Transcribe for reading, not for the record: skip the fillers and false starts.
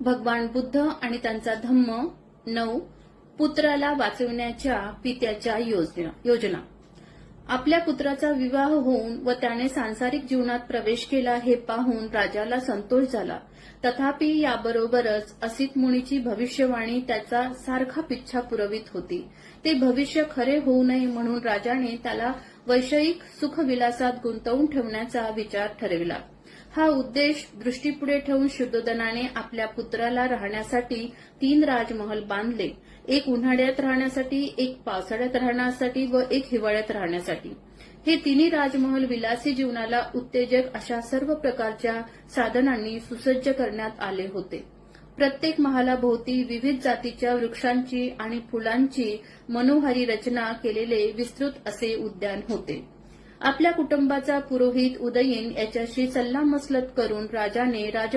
भगवान बुद्ध आणि त्यांचा धम्म. 9. पुत्राला वाचविण्याच्या पित्याच्या योजना. आपल्या पुत्राचा विवाह होऊन व त्याने सांसारिक जीवनात प्रवेश केला हे पाहून राजाला संतोष झाला. तथापि याबरोबरच असित मुनीची भविष्यवाणी त्याचा सारखा पिच्छा पुरवित होती. ते भविष्य खरे होऊ नये म्हणून राजाने त्याला वैषयिक सुखविलासात गुंतवून ठेवण्याचा विचार ठरविला. हा उद्देश दृष्टीपुढे ठेवून शुद्धोधनाने आपल्या पुत्राला राहण्यासाठी 3 राजमहल बांधले. एक उन्हाळ्यात राहण्यासाठी, एक पावसाळ्यात राहण्यासाठी व एक हिवाळ्यात राहण्यासाठी. हे 3 राजमहल विलासी जीवनाला उत्तेजक अशा सर्व प्रकारच्या साधनांनी सुसज्ज करण्यात आले होते. प्रत्येक महालाभोवती विविध जातीच्या वृक्षांची आणि फुलांची मनोहारी रचना केलेले विस्तृत असे उद्यान होते. आपल्या कुटुंबाचा पुरोहित उदयीन याच्याशी सल्लामसलत करून राजाने